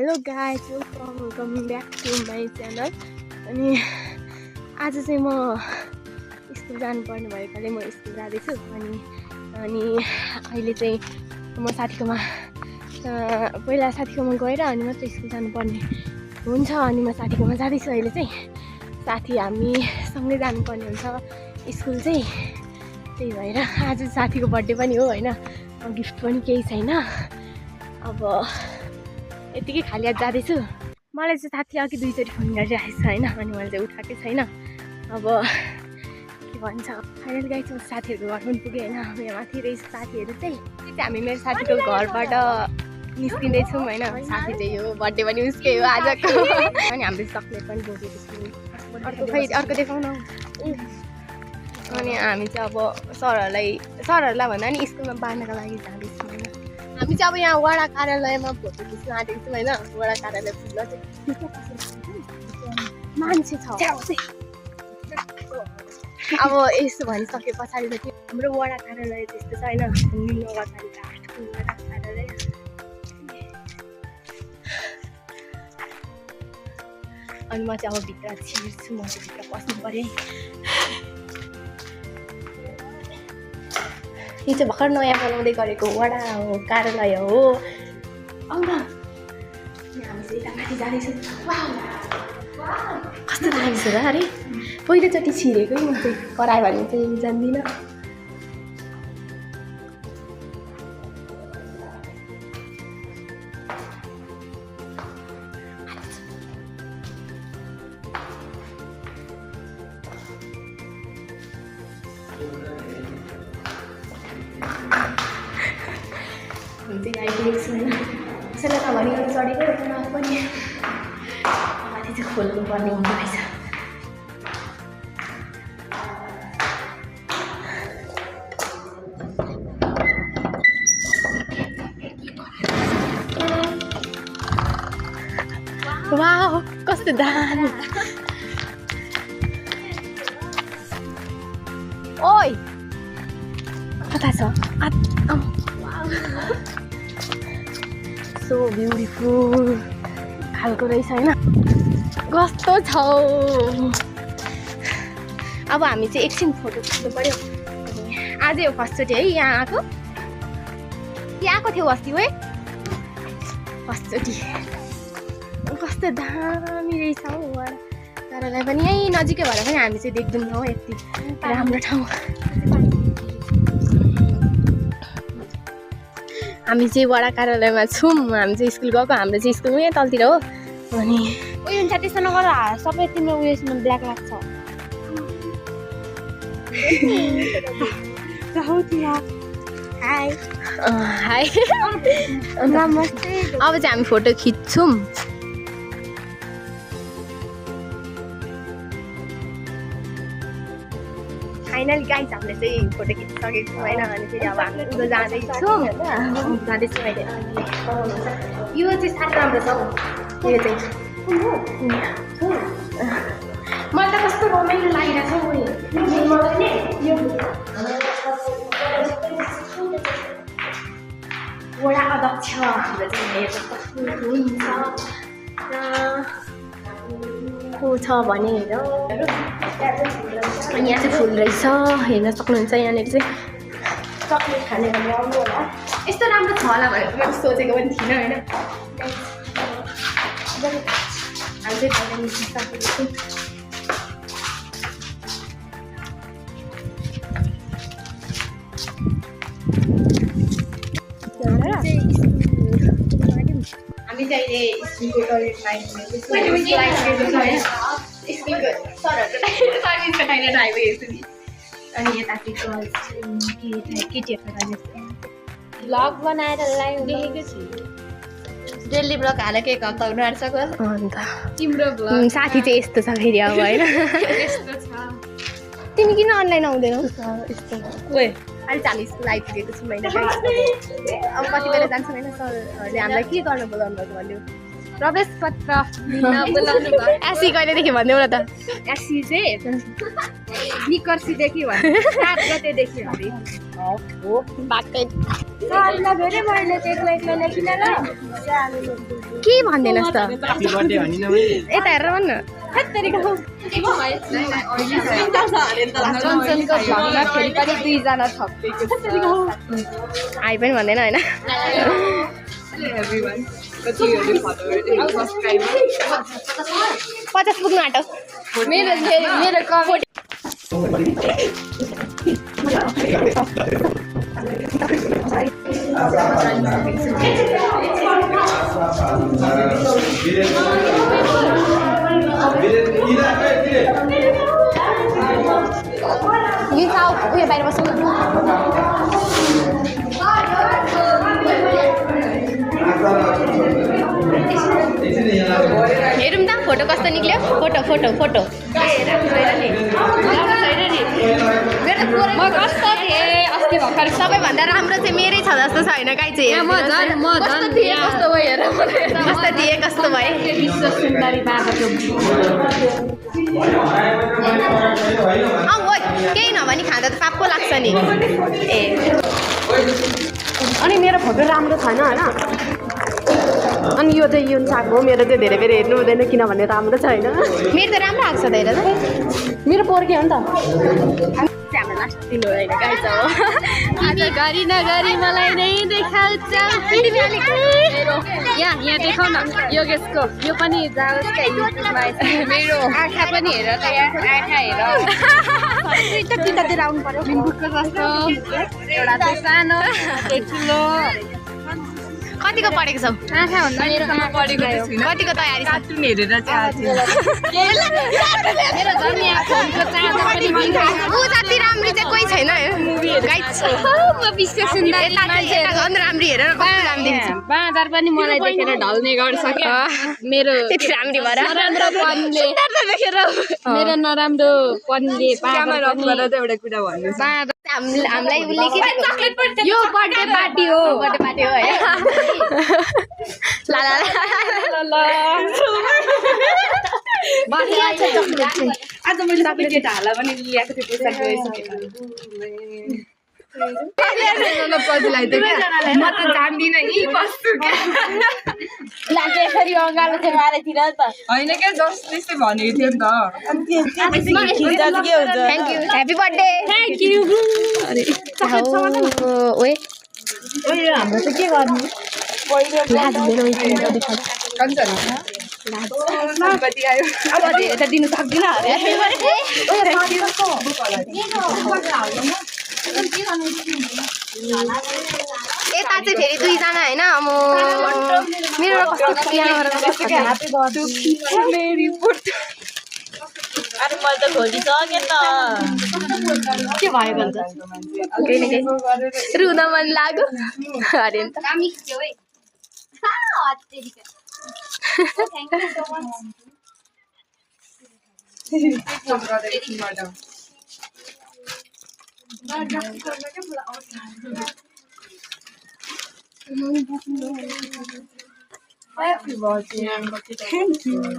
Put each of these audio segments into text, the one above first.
Hello guys, welcome back to my channel. अनि आज चाहिँ म स्कुल जानुपर्ने भएकोले म स्कुल जाँदैछु। अनि अहिले चाहिँ म साथीकोमा पहिला साथीकोमा गएर अनि मात्रै स्कुल जानुपर्ने हुन्छ। अनि म साथीकोमा जाँदैछु। अहिले चाहिँ साथी हामी सँगै जानुपर्ने हुन्छ स्कुल चाहिँ। त्यही भएर आज साथीको बर्थडे पनि हो होइन, गिफ्ट पनि केही छैन। अब यतिकै खाली आज जाँदैछु। मलाई चाहिँ साथीले अघि दुईचोटि फोन गरिरहेको छ होइन, अनि मैले चाहिँ उठाएकै छैन। अब के भन्छ, फाइनल गाइस म साथीहरूको घर पनि पुगेँ होइन। यहाँ माथि रहेछ साथीहरू चाहिँ हामी मेरो साथीको घरबाट निस्किँदैछौँ होइन। साथी चाहिँ हो, बर्थडे पनि उसकै हो आजको। अनि हामीले चक्लेट पनि बोकेको छौँ। अर्को देखाउँ न। अनि हामी चाहिँ अब सरहरूलाई भन्दा नि स्कुलमा बाँड्नको लागि जाँदैछौँ होइन। हामी चाहिँ अब यहाँ वडा कार्यालयमा फोटो खिच्न आँटेको छौँ होइन। वडा कार्यालय पुग्न चाहिँ मान्छे छ। अब यसो भनिसके पछाडि चाहिँ हाम्रो वडा कार्यालय त्यस्तो छ होइन। नगरपालिका 8को वडा कार्यालय। अनि म चाहिँ अब भित्र छिर्छु, म चाहिँ भित्र पस्नु पऱ्यो। यो चाहिँ भर्खर नयाँ बनाउँदै गरेको वडा हो, कार्यालय हो। आउन हामी चाहिँ यता माथि जाँदैछौँ। कस्तो लाग्छ र? अरे पहिलोचोटि छिरेकै म चाहिँ, करायो भने चाहिँ जान्दिनँ। हामी चाहिँ आइपुगेको छौँ होइन। कसैलाई नभनिकन चढेकै हो न पनि। माथि चाहिँ खोल्नुपर्ने हुँदो रहेछ। वाउ कस्तो दामी। ओइ कता छ? सो ब्युटिफुल खालको रहेछ होइन। कस्तो छ। अब हामी चाहिँ एकछिन फोटो खिच्नु पर्यो। आजै हो फर्स्टचोटि है यहाँ आएको। के आएको थियो अस्ति है फर्स्टचोटि। कस्तो दामी रहेछ हौ कार्यालय पनि। यहीँ नजिकै भएर पनि हामी चाहिँ देख्दैनौँ हौ यति राम्रो ठाउँ। हामी चाहिँ वडा कार्यालयमा छौँ। हामी चाहिँ स्कुल गएको, हाम्रो चाहिँ स्कुल यहीँ तलतिर हो। अनि उयो हुन्छ त्यस्तो नगर, सबै तिम्रो उयोसमा ब्ल्याक लाग्छ। हाई हाई नमस्ते। अब चाहिँ हामी फोटो खिच्छौँ। फाइनली गाइस हामीले चाहिँ फोटो खिचिसकेको छौँ होइन। अनि फेरि अब हामी उता जाँदैछौँ अहिले। यो चाहिँ साह्रै राम्रो छ हौ। यो चाहिँ मलाई त कस्तो रमाइलो लागिरहेको छ हौ। वडा अध्यक्ष हाम्रो चाहिँ हेर्नु कस्तो हुन्छ को छ भने हेर। अनि यहाँ चाहिँ फुल रहेछ, हेर्न सक्नुहुन्छ। यहाँनिर चाहिँ चक्लेट खाने भने आउनु होला। यस्तो राम्रो छ होला भनेर मैले सोचेको पनि थिइनँ होइन। हामी चाहिँ खाना निस्किसकेको छौँ। हामी चाहिँ अहिले स्कुलको टोइलेटमा आइपुगेको आइपुगेको छु। अनि यता केटीहरूको टोइलेट भ्लग बनाएर लाइभ देखेको छु। डेली भ्लग हालेको एक हप्ता हुनु आँटिसक्यो। अन्त तिम्रो भ्लग साथी चाहिँ यस्तो छ फेरि अब होइन। यस्तो छ। तिमी किन अनलाइन आउँदैनौ? यस्तो ओए अहिले चाहिँ हामी स्कुल आइपुगेको छौँ होइन। अब कति बेला जान्छौँ होइन। सरहरूले हामीलाई के गर्न बोलाउनु भएको भन्यो। प्रवेश पत्र लिन बोलाउनु भयो एसी कहिलेदेखि भनिदेऊ न त एसी चाहिँ निकर्सीदेखि भन्नु 7 गतेदेखि अरे हो बाक्कै सरलाई भेटे मैले चाहिँ एक्लै लेखिन ल के भन्दैनस् त ह्यापी बर्थडे भनि न मैले यता हेरेर भन् न जन्सनको घरमा फेरि पनि 2 जना थपेको छ आइ पनि भन्दैन हैन 50 पुग्नु आँटो मेरो कमेन्ट यो साउ उयो बाहिर बस्नु न हेरौँ त फोटो कस्तो निक्ल्यो फोटो फोटो फोटो म कस्तो थिएँ अस्ति भर्खर सबैभन्दा राम्रो चाहिँ मेरै छ जस्तो छ होइन गाई चाहिँ म झन् कस्तो थिएँ कस्तो भयो हेर कस्तो थिएँ कस्तो भए विश्व सुन्दरी बाबाको केही नभनी खाँदा त पापको लाग्छ नि ए अनि मेरो फोटो राम्रो छैन होइन अनि यो चाहिँ युन साग हो मेरो चाहिँ धेरै धेरै हेर्नु हुँदैन किनभने राम्रो छ होइन मेरो त राम्रो आएको छ त हेर त मेरो पोर्के हो नि त हाम्रो लास्ट दिन हो होइन गाई छ तिमी गरी नगरी मलाई नै देखाउँछ यहाँ देखाउ न योगेशको यो पनि जाओस् क्या युट्युबमा मेरो आँखा पनि हेर त आँखा हेर त्यतातिर आउनु पर्यो बिन्दुको जस्तो एउटा चाहिँ सानो ठुलो कतिको पढेको छौ आँखा भन्दा मेरोमा पढेको कतिको तयारी छ हेरेर चाहिँ मेरो झन् यहाँ फोनको चार्जर पनि ऊ जति राम्री चाहिँ कोही छैन म विश्व सुन्दरी झन् राम्री हेरेर कस्तो राम्रो देख्छ बाँदर पनि मलाई देखेर ढल्ने गर्छ क्या मेरो त्यति राम्री भएर नराम्रोपनले मेरो नराम्रोपनले एउटा कुरा भन्नु हामीलाई उसले के यो बर्थडे पार्टी हो बर्थडे पार्टी हो है ला ला आज मैले सबै केटाहरूलाई पनि ल्याएको थिएँ पैसा गइसकेको पछिलाई त म त जान्दिनँ यी बस्छु क्या यसरी अँगालो थियो मारेतिर त होइन क्या जस त्यस्तै भनेको थियो नि त thank you happy birthday thank you ओए हाम्रो चाहिँ के गर्नु अब यता दिनु सक्दिनँ यता चाहिँ फेरि 2 जना होइन म मेरो कस्तो अरे मैले त खोलिसकेँ त के भयो भन्छ केही न केही रुन मन लाग्यो अरे नि त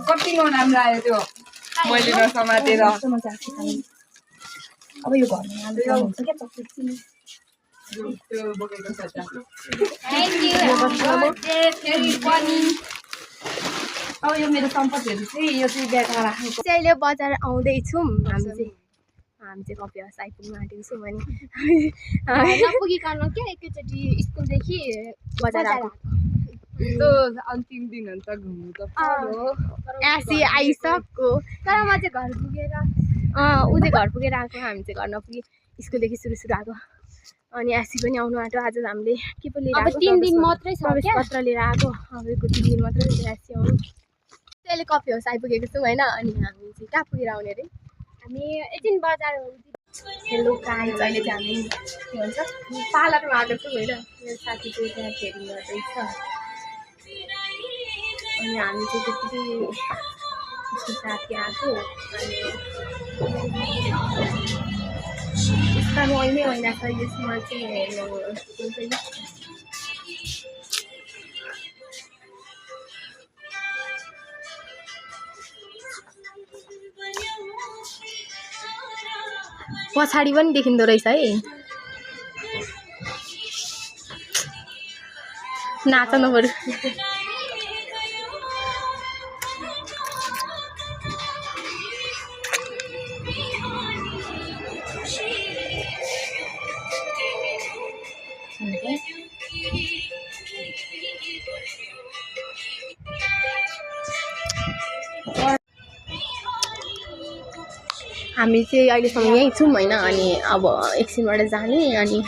कति राम्रो आयो त्यो मैले नसमातेर अब यो घरमा हुन्छ क्या चक्लेट अब यो मेरो सम्पत्तिहरू चाहिँ यो चाहिँ ब्यागमा राखेको अहिले बजार आउँदैछौँ हामी चाहिँ कफी हाउस आइपुग्नु आँटेको छौँ अनि नपुगिकन क्या एकैचोटि स्कुलदेखि बजार आएको त्यो अन्तिम दिन हुन्छ घुम्नु त एसी आइसक्यो तर म चाहिँ घर पुगेर ऊ चाहिँ घर पुगेर आएको हामी चाहिँ घर नपुगी स्कुलदेखि सुरु आएको अनि एसी पनि आउनु आँट्यो आज हामीले के पो लिएर अब 3 दिन मात्रै छ प्रवेश पत्र लिएर आएको अबको 3 दिन मात्रै हुन्छ एसी आउनु अहिले कफी हाउस आइपुगेको छौँ होइन अनि हामी चाहिँ कहाँ पुगेर आउने अरे हामी एकदिन बजार हेलो गाइज अहिले चाहिँ हामी के भन्छ पार्लरमा आएको छौँ होइन मेरो साथीको त्यहाँ फेरि गर्दैछ अनि हामी चाहिँ त्यतिकै उसको साथी आएको अनि यसमा अहिले होइन छ यसमा चाहिँ हेर्नु हुन्छ नि पछाडि पनि देखिँदो रहेछ है। नाच्नु पर्यो। हामी चाहिँ अहिलेसम्म यहीँ छौँ होइन। अनि अब एकछिनबाट जाने। अनि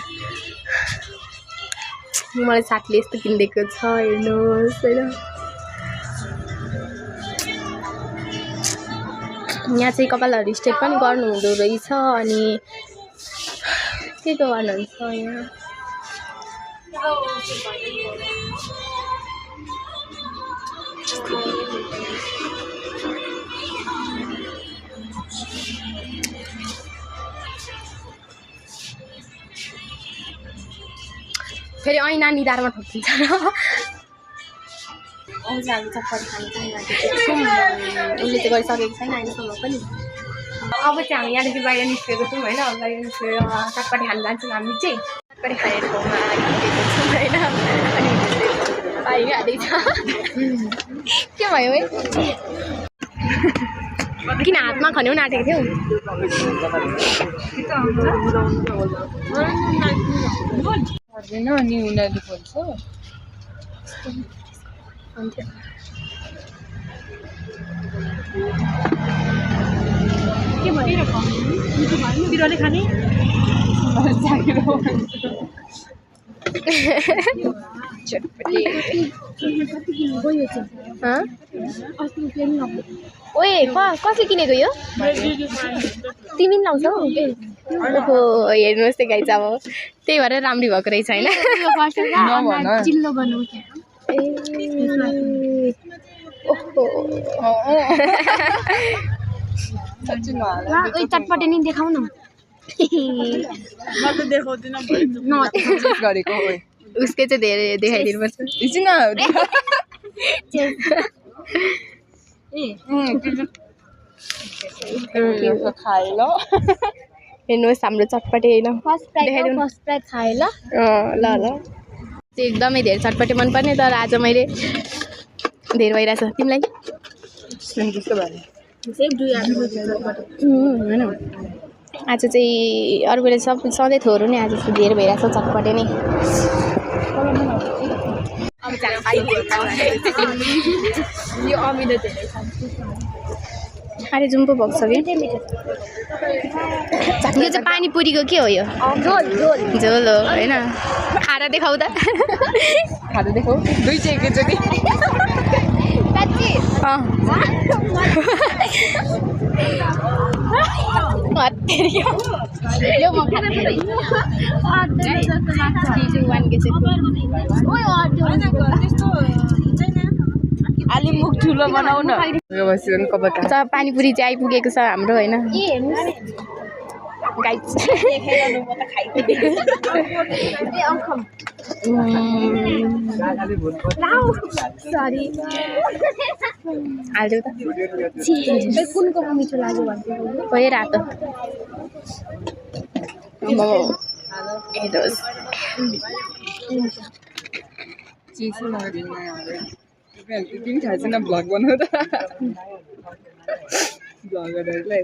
मलाई साथीले यस्तो किनिदिएको छ हेर्नुहोस् होइन। यहाँ चाहिँ कपालहरू स्ट्रेट पनि गर्नुहुँदो रहेछ। अनि के त गर्नुहुन्छ यहाँ। फेरि ऐना निधारमा ठोकिन्छ र आउँछ हामी चप्पल खानु चाहिँ उसले चाहिँ गरिसकेको छैन अहिलेसम्म पनि। अब चाहिँ हामी यहाँदेखि बाहिर निस्केको छौँ होइन। बाहिर निस्केर चटपटी खानु जान्छौँ हामी चाहिँ। चटपटी खाने ठाउँमा आइपुगेको छौँ होइन। अनि पाइहालेछ के भयो है। किन हातमा खन्यौ नाटेको थियौ। पर्दैन अनि उनीहरूले बोल्छ के भयो बिरुवाले खाने ओए कसले किनेको यो तिमी लाउँछौ। ओहो हेर्नुहोस् त गाइस अब त्यही भएर राम्री भएको रहेछ होइन। चिल्लो गर्नु चटपटे नि देखाउ न। उसके चाहिँ धेरै देखाइदिनु पर्छ। हेर्नुहोस् हाम्रो चटपटे होइन। फर्स्ट प्राइज खाएँ ल ल ल। एकदमै धेरै चटपटे मनपर्ने तर आज मैले धेरै भइरहेछ तिमीलाई होइन। आज चाहिँ अरू बेला सब सधैँ थोरो नै आज चाहिँ धेरै भइरहेछ चटपटे नै। अरे जुम्पो भएको छ कि यो चाहिँ पानीपुरीको के हो यो झोल हो होइन। खाएर देखाउ त। खाएर देखाउ दुई चाहिँ एकैचोटि अलि मुख ठुलो बनाउ न। पानीपुरी चाहिँ आइपुगेको छ हाम्रो होइन। हाल्दिउ त कुनको मिठो लाग्यो भन्दै रातो हेर्नुहोस्। तिमी थाहा छैन भ्लग बनाउँदा भ्लगरहरूलाई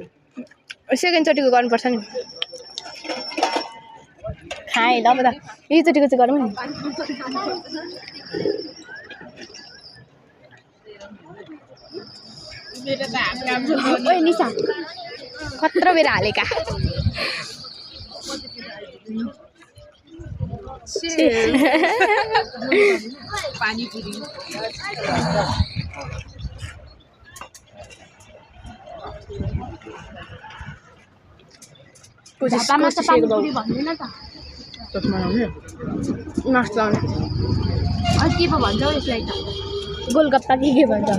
सेकेन्डचोटिको गर्नुपर्छ नि। खाएँ ल अब त यहीचोटिको चाहिँ गरौँ नि। ओए निशा खतरा बेर हालेका। पानीपुरी मास्क लाउने के पो भन्छ यसलाई त गोलगप्पा के भन्छ।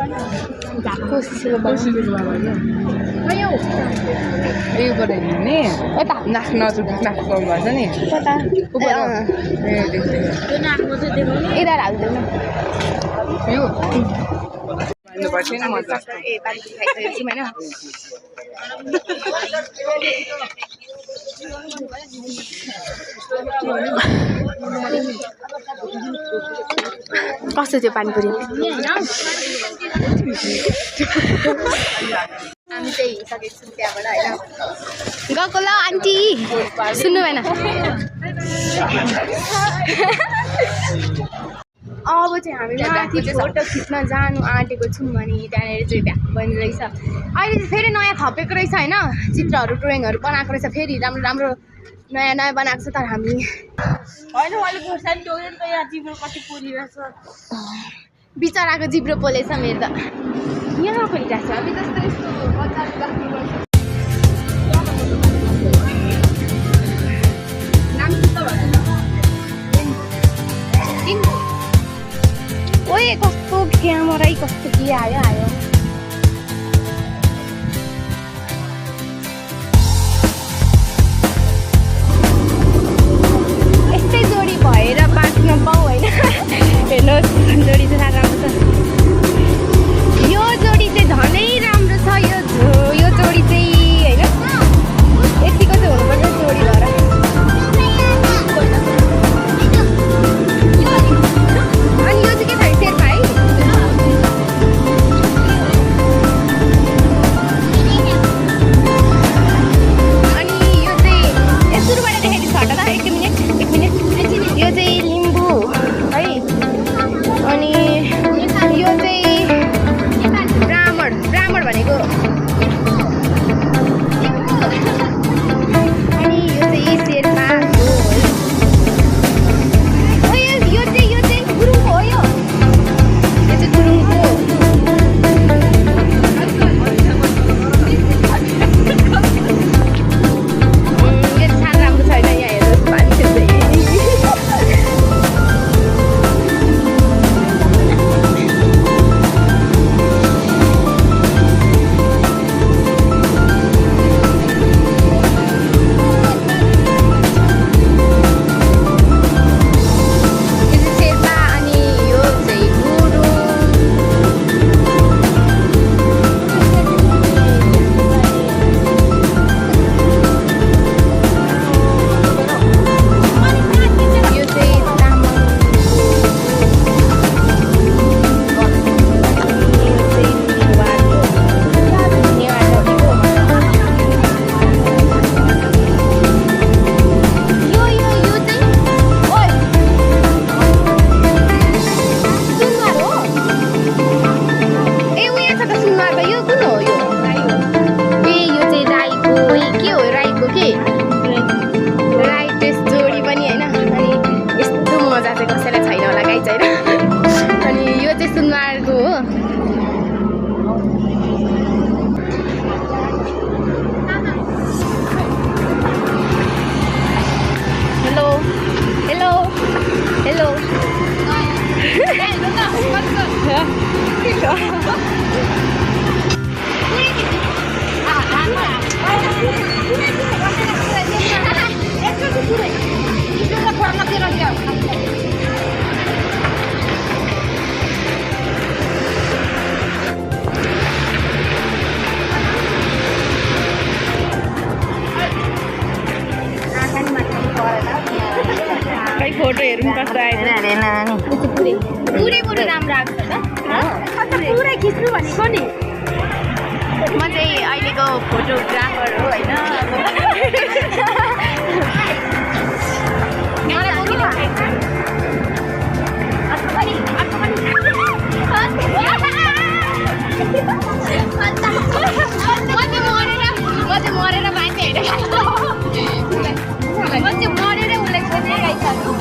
उयोबाट हिँड्ने नाक नचुक्नु भन्छ नि यता हाल्दैन यो कस्तो थियो पानीपुरी हामी चाहिँ हिँडिसकेको छौँ त्यहाँबाट होइन गएको ल आन्टी सुन्नु भएन अब चाहिँ हामी माथि फोटो खिच्न जानु आँटेको छौँ अनि त्यहाँनिर चाहिँ भ्याक बन्ने रहेछ अहिले चाहिँ फेरि नयाँ थपेको रहेछ होइन चित्रहरू ड्रइङहरू बनाएको रहेछ फेरि राम्रो राम्रो नयाँ नयाँ बनाएको छ तर हामी बिचराको जिब्रो पोलेछ मेरो त यहाँ पनि गएको छ हामी जस्तो यस्तो बजारको राख्नुपर्छ ओए कस्तो क्यामेरा कस्तो के आयो यस्तै जोडी भएर बाँच्न पाऊँ होइन हेर्नुहोस् जोडी चाहिँ साह्रो राम्रो छ यो जोडी चाहिँ झनै राम्रो छ यो जोडी चाहिँ होइन यतिको चाहिँ हुनुपर्छ जोडी भएर अनि यो चाहिँ के छ शेर्पा है अनि यो चाहिँ सुरुबाट देखाइदिन्छु हट त एक मिनट यो चाहिँ लिम्बू है अनि यो चाहिँ ब्राह्मण भनेको अनि यो चाहिँ शेर्पा यो चाहिँ गुरुङको हो यो चाहिँ गुरुङको यो साह्रो राम्रो छैन यहाँ हेर्नुहोस् मान्छे चाहिँ फोटो हेरौँ कस्तो आयो पुरै राम्रो आएको छ त पुरै खिच्नु भनेको नि म चाहिँ अहिलेको फोटोग्राफर हो होइन मरेर मान्छे मरेर उसलाई खोजिरहेको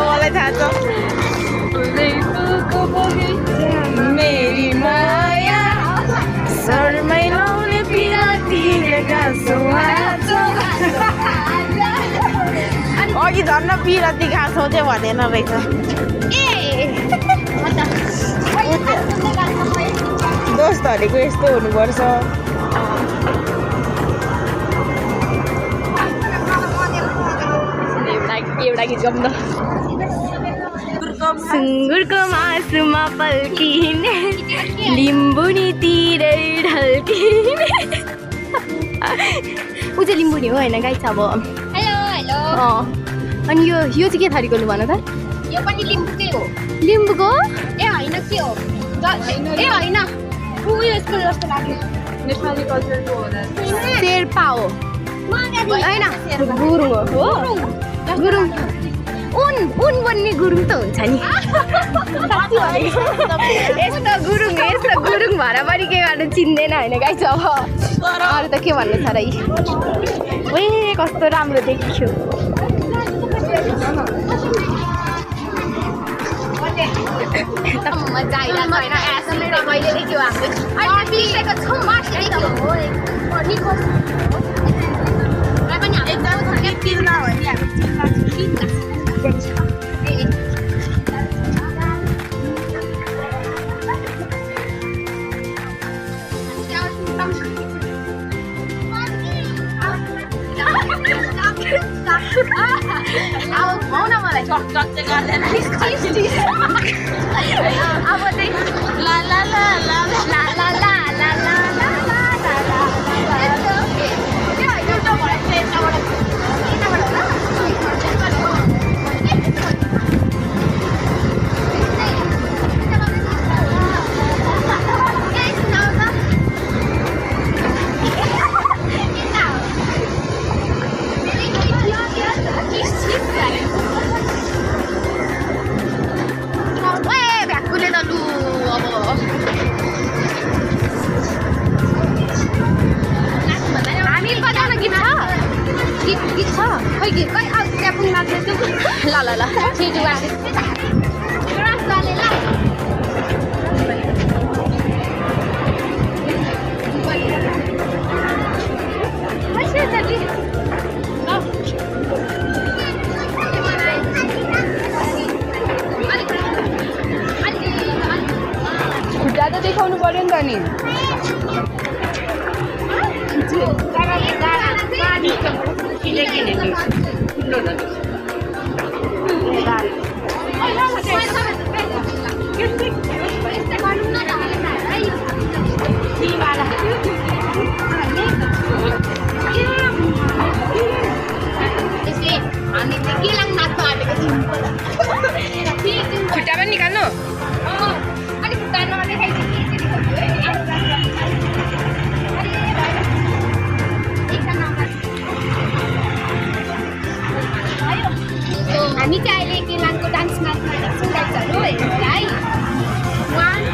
मलाई थाहा छ मेरी माया सरमै लाउने पिरातीका अघि झन् पिराती घाँस हो त्यो भनेन रहेछ दोस्त भनेको यस्तो हुनुपर्छ एउटा गीत गाउँ न सुँगुरको मासुमा पल्किने लिम्बू नि तिरै ढल्किने ऊ चाहिँ लिम्बू नि हो होइन गाई छ अब हेलो हेलो अनि यो चाहिँ के थरीको लु भन त यो पनि लिम्बूकै हो लिम्बूको ए होइन के हो ए होइन ऊ यसको जस्तो लाग्यो नेपाली कल्चरको होला शेर्पा हो होइन गुरुङ हो गुरुङ उन बन्ने गुरुङ त हुन्छ नि यस्तो गुरुङ भएर पनि के गर्नु चिन्दैन होइन गाई छ अब अरू त के भन्नु छ र ए कस्तो राम्रो देखियो मजा आइरहेको होइन एसम्म मैले देख्यो मलाई अब चाहिँ ला ला ला ला ला ला ला ला ला ला खुट्टा त देखाउनु पर्यो नि त नि खुट्टा पनि निकाल्नु हामी चाहिँ अहिले केलाङको डान्स म्याचमा देख्छौँ डान्सहरू हेर्नुलाई 1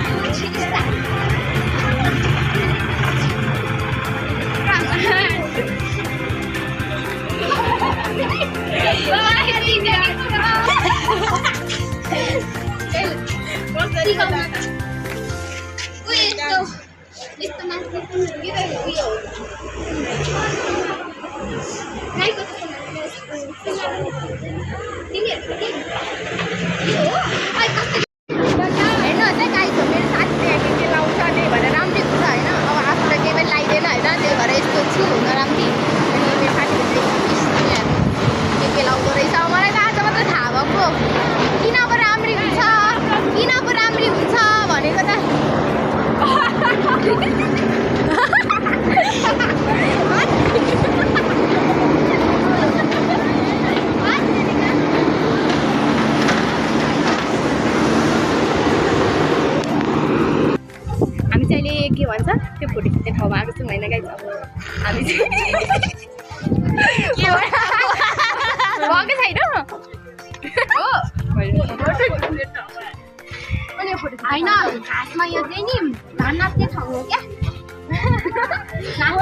2 3 के भन्छ त्यो फोटो खिच्ने ठाउँमा आएको छौँ होइन गाई हामी भएकै छैन होइन खासमा यो चाहिँ नि धान नाच्ने ठाउँ हो क्या धान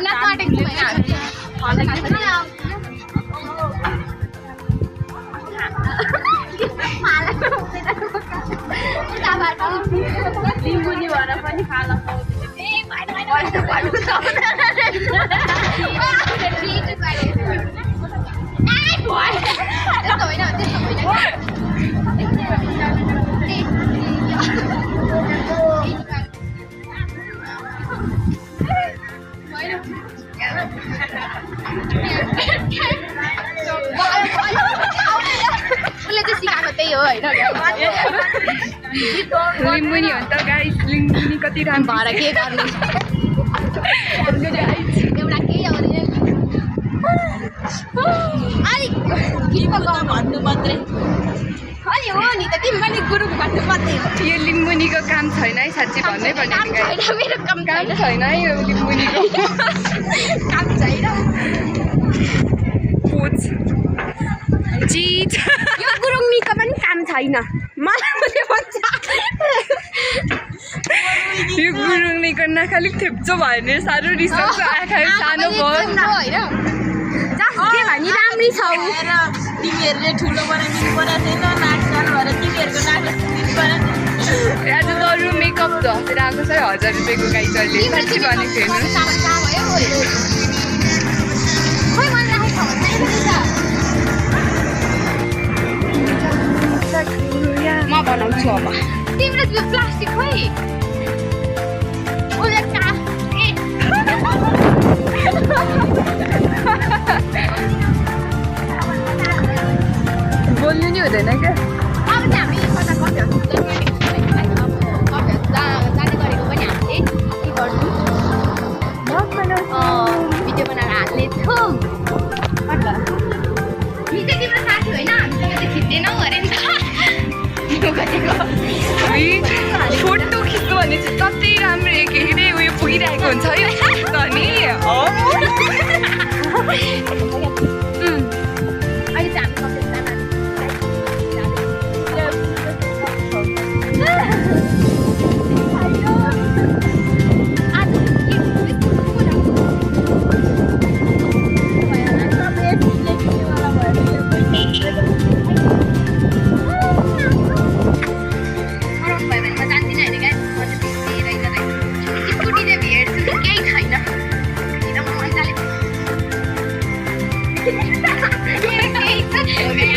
नाच्न आँटेको लिम्बुनी भएर पनि खाला उसले चाहिँ सिकाएको त्यही हो होइन लिम्बुनी हो नि त गाइस लिम्बुनी कति राम्रो भएर के गर्ने एउटा केही आउँदैन अलिक भन्नु मात्रै अनि हो नि त तिमी पनि गुरु भन्नु मात्रै हो यो लिम्बुनीको काम छैन है साँच्चै भन्नै पर्ने काम छैन मेरो काम छैन है यो लिम्बुनीको काम छैन पोच चिज यो गुरुङनीको पनि काम छैन मलाई पनि भन्छ यो गुरुङनीको नाक अलिक थेप्चो भयो भने साह्रो रिसाउँछ आँखा सानो भयो होइन के भनी राम्री छौ तिमीहरूले ठुलो बनाइदिनु परेको छैन नाक सानो भएर तिमीहरूको नाक सुनिदिनु परेको आज त अरू मेकअप झसेर आएको छ 1000 रुपियाँको गाइजहरूले साँच्ची भनेको हेर्नुहोस् खोइ मलाई राखेको म बनाउँछु अब तिम्रो त्यो प्लास्टिक खोइ ओले का ए बोल्नु नि हुँदैन क्या अब चाहिँ हामी कता कफेहरू जाने गरेको पनि हामीले के गर्छौँ भिडियो बनाएर हाल्नेछौँ निकै तिम्रो साथी होइन हामीसँग चाहिँ खिच्दैनौ अरे नि फोटो खिच्नु भने चाहिँ कति राम्रो के अरे उयो पुगिरहेको हुन्छ है त नि अहिले चाहिँ हामी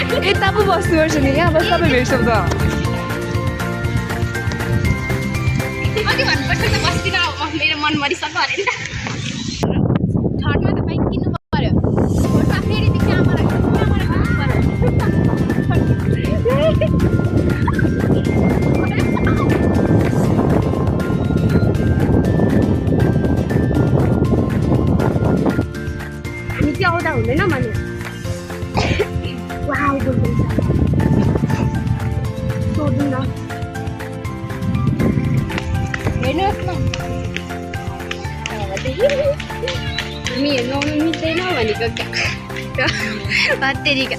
कफेर यता पो बस्नुपर्छ नि यहाँ बस सबै भेट्छौँ त अझै भन्नुपर्छ त बस्दिनँ मेरो मन मरिसक्यो अरे नि थर्डमा त बाइक किन्नु पर्यो फोटोमा फेरिदेखि आमालाई हामी चाहिँ आउँदा हुँदैन भने वाउ बोल्दैछ सोध्नु न हेर्नुहोस् न हामी हेर्नु आउनु मिल्दैन भनेको क्या हत्तेरिका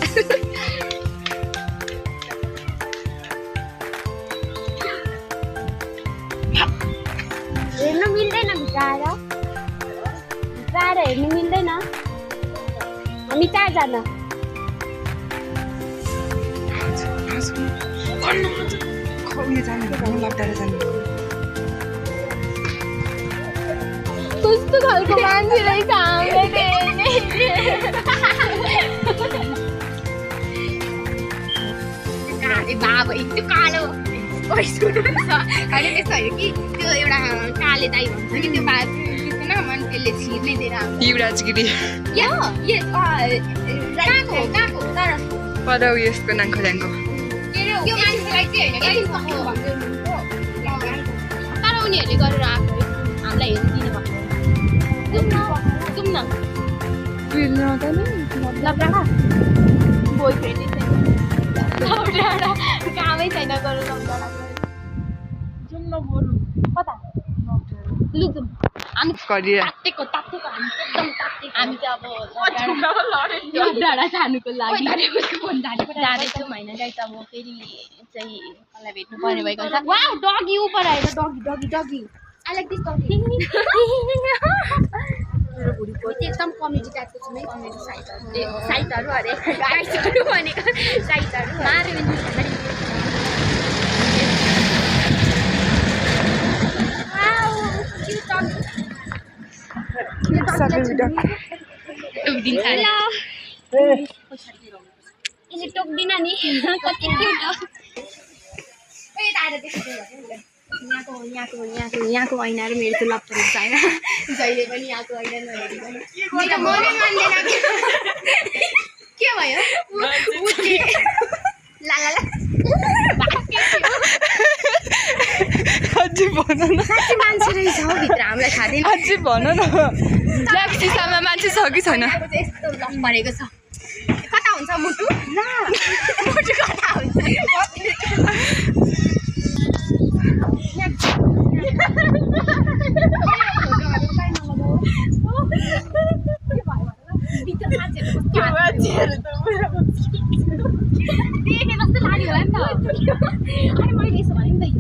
हेर्नु मिल्दैन भित्राएर हेर्नु मिल्दैन हामी 4 जना कस्तो खालको मान्छे रहेछ बाबा यस्तो कालो अहिले त्यस्तो होइन कि त्यो एउटा काले दाई भन्छ कि त्यो बाबा त्यस्तो न मान्छेले छिर्नै दिएर युवराजगिरी पर यसको नाम खोल्याङको त्यो मान्छेलाई चाहिँ होइन तर उनीहरूले गरेर आएको हामीलाई हेर्नु दिनु भएको जाउँ न लब्राडा बोय फ्रेन्डै छैन लब्राडा कामै छैन गरेर लब्राडा जाउँ न बोल्नु कता लु जाउँ हामी तातेको हामी एकदम तातेको हामी चाहिँ अब लब्राडा जानुको लागि जाँदैछौँ होइन गाइस अब फेरि चाहिँ कसलाई भेट्नु पर्ने भएको छ वाउ डगी ऊपर आएर डगी आई लाइक दिस डगी एकदम कमेडी टाइपको छ कमेडी साइटहरू अरे गाइसहरू भनेको साइटहरू मार्यो यसले टोक्दिन नि कति क्युट हो यहाँको ऐनाहरू मेरो चाहिँ लप्पन छैन जहिले पनि यहाँको ऐना नहेरिकन मेरो मनै मान्दैन के भयो ला अझै भन न साँच्चै मान्छे रहेछ हौ भित्र हामीलाई थाहा थिएन अझै भन न ब्ल्याक सिसामा मान्छे छ कि छैन यस्तो लक परेको छ कता हुन्छ मुटु मुटु कता हुन्छ देखे जस्तो लाग्यो होला नि त अनि मैले यसो भने नि त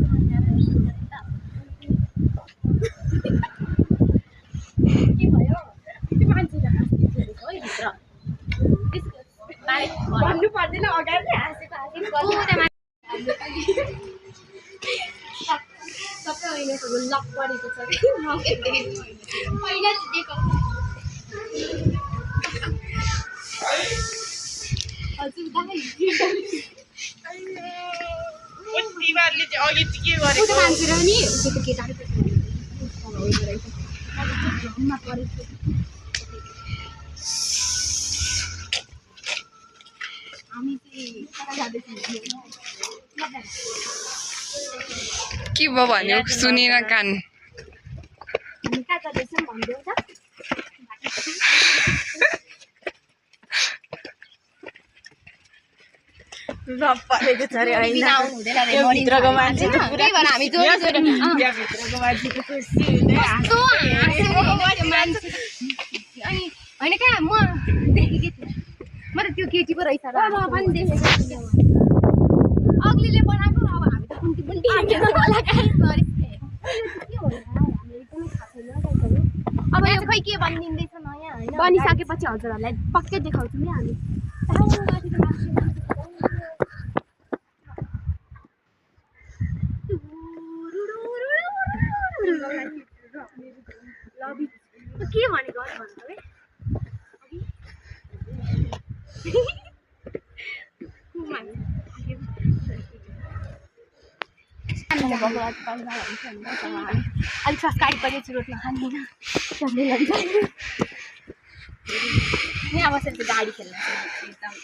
के भयो त्यो मान्छे त हाँसेको है भित्र भन्नु पर्दैन अगाडि हाँसेको सबै ऐनाहरू लक परेको छ कि पहिला दिएको हजुर दाइ तिमीहरूले चाहिँ अघि चाहिँ के गरेको उता मान्छे र नि उसको केटाहरू हामी चाहिँ के भयो भन्यो सुनेन कान हामी कहाँ जाँदैछौँ भनिदेऊ त परेको छ अरे बिना आउनु हुँदैन रे यो भित्रको मान्छे त त्यही भएर हामी जोडी जोडी भित्रको मान्छेको खुसी हुँदै कस्तो हाँसेको त्यो मान्छे अनि होइन कहाँ म देखेको थिएँ म त त्यो केटी पो रहेछ र पनि देखेको अग्लीले बनाएको अब हामी त कुन्ती पनि अब यो खै के बनिँदैछ नयाँ होइन बनिसकेपछि हजुरहरूलाई पक्कै देखाउँछौँ नि हामी के भनेको भन्नु है अलिक संस्कारी पनि चुरोट नखाँदैन यहाँ बसेर चाहिँ गाडी खेल्न एकदम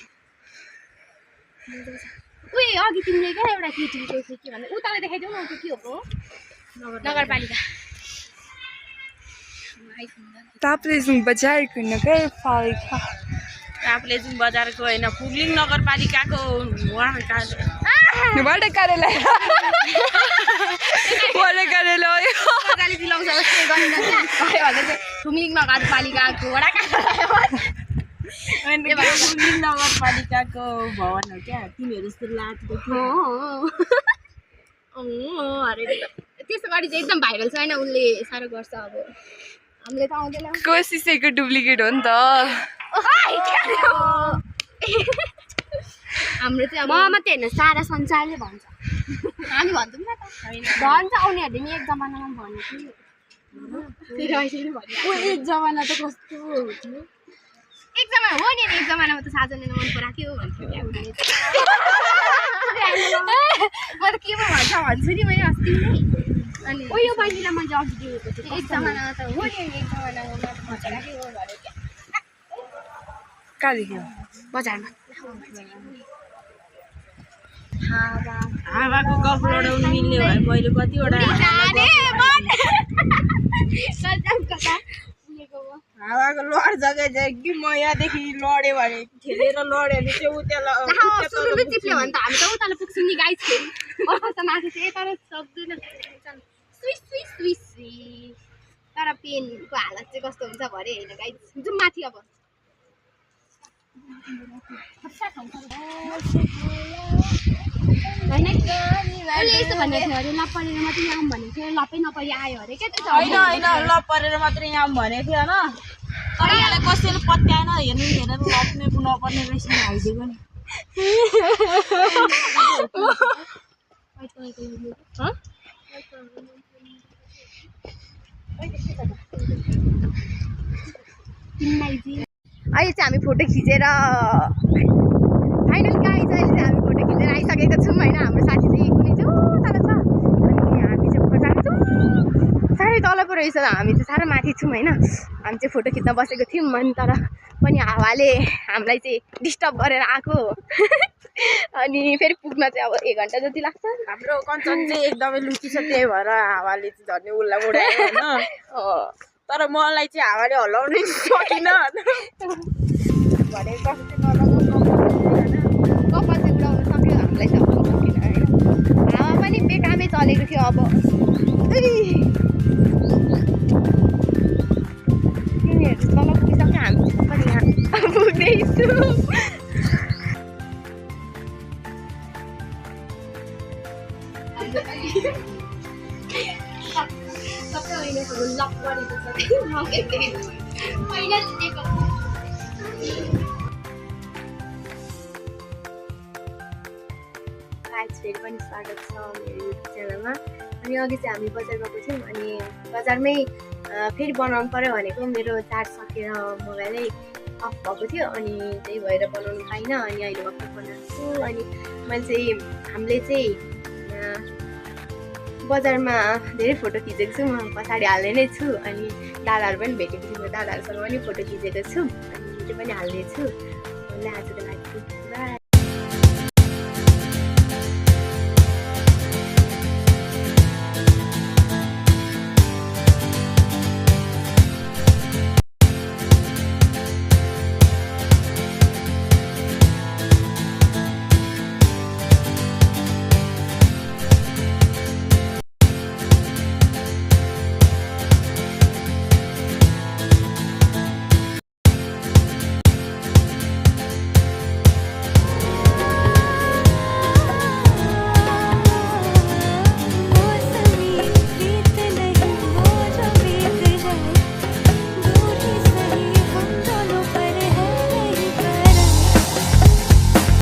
उयो अघि तिमीले क्या एउटा केटीको के भन्दा उताले देखाइदेऊ न त्यो के हो नगरपालिका ताप्लेजुङ बजारको नगरपालिका ताप्लेजुङ बजारको होइन पुग्लिङ नगरपालिकाको वडा कार्यालय वडा कार्यालय मजाले दिलाउँछ जस्तै गरिन्छ थुम्लिङ नगरपालिकाको वडा पुग्लिङ नगरपालिकाको भवन हो क्या तिमीहरू जस्तो लाटको अरे त्यसो गरी चाहिँ एकदम भाइरल छ होइन उसले साह्रो गर्छ अब हामीले त आउँदैन कोसिसको डुप्लिकेट हो नि त हाम्रो चाहिँ म मात्रै होइन सारा संसारले भन्छ हामी भन्छौँ न त भन्छ आउनेहरूले नि एक जमानामा भनेको एक जमाना त कस्तो एक जमाना हो नि एक जमानामा त साजनले मन पराएको भन्थ्यो म त के पो भन्छ भन्छु नि मैले अस्ति नै अनि यो बहिनीलाई मैले अघि दिएको थिएँ एक जमानामा त हो नि एक जमानामा मन पराएको भनेको कहाँदेखि बजारमा हावाको गफ लडाउनु मिल्ने भए मैले कतिवटा हावाको लड जग्गा चाहिँ कि म यहाँदेखि लड्यो भने खेलेर लड्यो भने चाहिँ चिप्ल्यो भने त हामी त उताले पुग्छौँ नि गाइस फेरि अर्को त माथि चाहिँ तर सक्दैन तर पेनको हालत चाहिँ कस्तो हुन्छ भरे होइन गाइस जाउँ माथि अब उसले यस्तो भनेको थियो अरे लपरेर मात्रै यहाँ भनेको थियो लपै नपरि आयो अरे क्या त्यो होइन होइन ल परेर मात्रै यहाँ भनेको थियो होइन अरूलाई कसैले पत्याएन हेर्नु हेरेर लप्ने नपर्ने रहेछ नि हालिदिएको नि अहिले चाहिँ हामी फोटो खिचेर फाइनल गाइज अहिले चाहिँ हामी फोटो खिचेर आइसकेको छौँ होइन हाम्रो साथी चाहिँ कुनै चाहिँ तल छ अनि हामी चाहिँ फोटो जान्छौँ साह्रै तल पो रहेछ हामी चाहिँ साह्रो माथि छौँ होइन हामी चाहिँ फोटो खिच्न बसेको थियौँ अनि तर पनि हावाले हामीलाई चाहिँ डिस्टर्ब गरेर आएको अनि फेरि पुग्न चाहिँ अब 1 घन्टा जति लाग्छ। हाम्रो कञ्चन चाहिँ एकदमै लुची छ, त्यही भएर हावाले चाहिँ झर्ने उसलाई उडायो होइन। तर मलाई चाहिँ हावाले हल्लाउनै सकिनँ भने कस्तो चाहिँ कपाल चाहिँ उडाउन सक्यो, हामीलाई चाहिँ उडाउन सकेन होइन। हावा पनि बेकामै चलेको थियो। अब तिनीहरू तल पुगिसक्यो, हामी पनि यहाँ पुग्दैछु। सबै अहिलेसम्म लक गरेको छ पहिला जितेको फेरि पनि स्वागत छ मेरो युट्युब च्यानलमा। अनि अघि चाहिँ हामी बजार गएको थियौँ, अनि बजारमै फेरि बनाउनु पऱ्यो भनेको मेरो चार्ज सकेर मोबाइलै अफ भएको थियो, अनि त्यही भएर बनाउनु पाइनँ। अनि अहिले भर्खर बनाएको छु। अनि मैले चाहिँ हामीले चाहिँ बजारमा धेरै फोटो खिचेको छु, म पछाडि हाल्ने नै छु। अनि दादाहरू पनि भेटेको छु, दादाहरूसँग पनि फोटो खिचेको छु, अनि त्यो पनि हाल्नेछु। मलाई आजको लागि